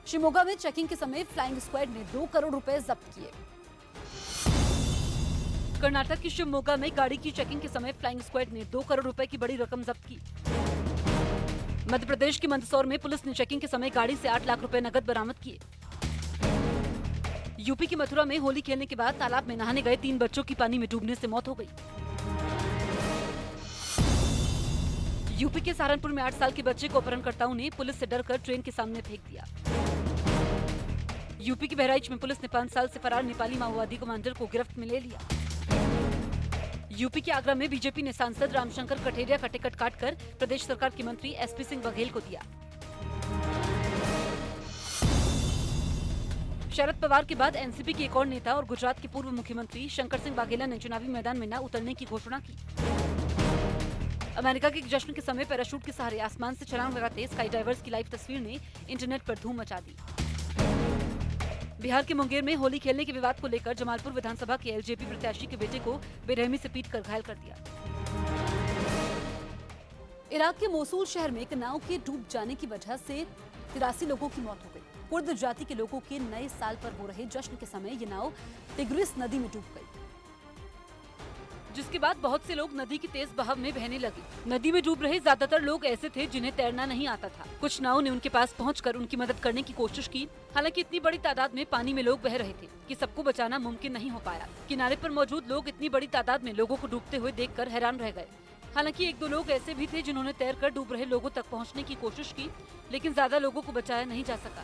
शिमोगा में चेकिंग के समय फ्लाइंग स्क्वाड ने 2 करोड़ रुपए जब्त किए। कर्नाटक की शिवमोगा में गाड़ी की चेकिंग के समय फ्लाइंग स्क्वाड ने 2 करोड़ रुपए की बड़ी रकम जब्त की। मध्य प्रदेश के मंदसौर में पुलिस ने चेकिंग के समय गाड़ी से 8 लाख रुपए नकद बरामद किए। यूपी की मथुरा में होली खेलने के बाद तालाब में नहाने गए 3 बच्चों की पानी में डूबने से मौत हो गई। यूपी के सहारनपुर में 8 साल के बच्चे को अपहरणकर्ताओं ने पुलिस से डरकर ट्रेन के सामने फेंक दिया। यूपी के बहराइच में पुलिस ने 5 साल से फरार नेपाली माओवादी कमांडर को गिरफ्त में ले लिया। यूपी के आगरा में बीजेपी ने सांसद रामशंकर कठेरिया का टिकट काटकर प्रदेश सरकार के मंत्री एसपी सिंह बघेल को दिया। शरद पवार के बाद एनसीपी के एक और नेता और गुजरात के पूर्व मुख्यमंत्री शंकर सिंह वाघेला ने चुनावी मैदान में न उतरने की घोषणा की। अमेरिका के जश्न के समय पैराशूट के सहारे आसमान से छलांग लगाते स्काई डाइवर्स की लाइव तस्वीर ने इंटरनेट पर धूम मचा दी। बिहार के मुंगेर में होली खेलने के विवाद को लेकर जमालपुर विधानसभा के एलजेपी प्रत्याशी के बेटे को बेरहमी से पीटकर घायल कर दिया। इराक के मोसूल शहर में एक नाव के डूब जाने की वजह से 83 लोगों की मौत हो गई। कुर्द जाति के लोगों के नए साल पर हो रहे जश्न के समय ये नाव टिग्रिस नदी में डूब गई, जिसके बाद बहुत से लोग नदी की तेज बहाव में बहने लगे। नदी में डूब रहे ज्यादातर लोग ऐसे थे जिन्हें तैरना नहीं आता था। कुछ नावों ने उनके पास पहुंचकर उनकी मदद करने की कोशिश की। हालांकि इतनी बड़ी तादाद में पानी में लोग बह रहे थे कि सबको बचाना मुमकिन नहीं हो पाया। किनारे पर मौजूद लोग इतनी बड़ी तादाद में लोगों को डूबते हुए देखकर हैरान रह गए। हालांकि 1-2 लोग ऐसे भी थे जिन्होंने तैरकर डूब रहे लोगों तक पहुंचने की कोशिश की, लेकिन ज्यादा लोगों को बचाया नहीं जा सका।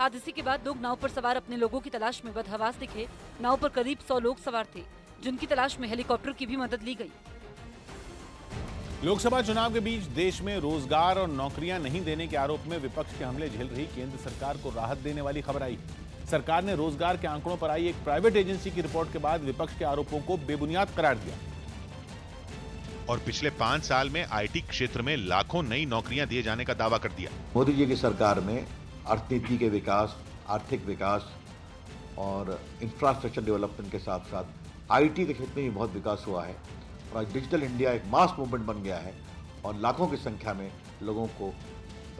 हादसे के बाद लोग नाव पर सवार अपने लोगों की तलाश में बदहवास दिखे। नाव पर करीब 100 लोग सवार थे, जिनकी तलाश में हेलीकॉप्टर की भी मदद ली गई। लोकसभा चुनाव के बीच देश में रोजगार और नौकरियां नहीं देने के आरोप में विपक्ष के हमले झेल रही केंद्र सरकार को राहत देने वाली खबर आई। सरकार ने रोजगार के आंकड़ों पर आई एक प्राइवेट एजेंसी की रिपोर्ट के बाद विपक्ष के आरोपों को बेबुनियाद करार दिया और पिछले 5 साल में आईटी क्षेत्र में लाखों नई नौकरियां दिए जाने का दावा कर दिया। मोदी जी की सरकार में अर्थनीति के विकास, आर्थिक विकास और इंफ्रास्ट्रक्चर डेवलपमेंट के साथ साथ आईटी के क्षेत्र में भी बहुत विकास हुआ है और आज डिजिटल इंडिया एक मास मूवमेंट बन गया है और लाखों की संख्या में लोगों को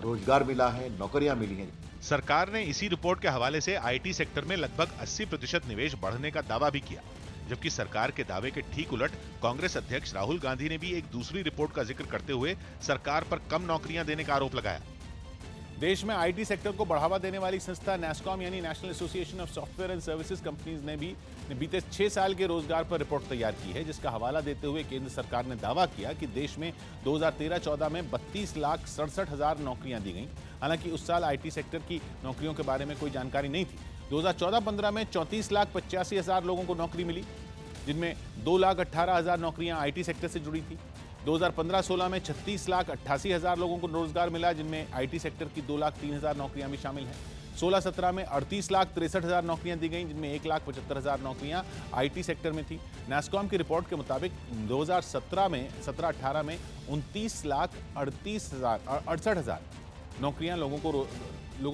रोजगार मिला है, नौकरियां मिली हैं। सरकार ने इसी रिपोर्ट के हवाले से आईटी सेक्टर में लगभग 80% निवेश बढ़ने का दावा भी किया, जबकि सरकार के दावे के ठीक उलट कांग्रेस अध्यक्ष राहुल गांधी ने भी एक दूसरी रिपोर्ट का जिक्र करते हुए सरकार पर कम नौकरियां देने का आरोप लगाया। देश में आईटी सेक्टर को बढ़ावा देने वाली संस्था नैस्कॉम यानी national association of software and services companies ने भी बीते 6 साल के रोजगार पर रिपोर्ट तैयार की है, जिसका हवाला देते हुए केंद्र सरकार ने दावा किया कि देश में 2013-14 में 32,67,000 नौकरियां दी गईं। हालांकि उस साल आईटी सेक्टर की नौकरियों के बारे में कोई जानकारी नहीं थी। 2014-15 में 34,85,000 लोगों को नौकरी मिली, जिनमें 2,18,000 नौकरियां आईटी सेक्टर से जुड़ी थी। 2015-16 में 36,88,000 लोगों को रोजगार मिला, जिनमें आईटी सेक्टर की 2,03,000 नौकरियां भी शामिल हैं। 16-17 में 38,63,000 नौकरियां दी गईं, जिनमें 1,75,000 नौकरियां आईटी सेक्टर में थी। नैस्कॉम की रिपोर्ट के मुताबिक 2017-18 में 29,68,000 नौकरियां लोगों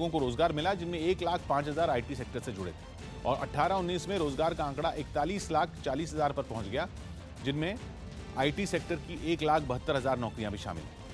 को रोजगार मिला, जिनमें 1,05,000 आईटी सेक्टर से जुड़े थे। और 18-19 में रोजगार का आंकड़ा 41,40,000 पर पहुंच गया, जिनमें आईटी सेक्टर की 1,72,000 नौकरियां भी शामिल हैं।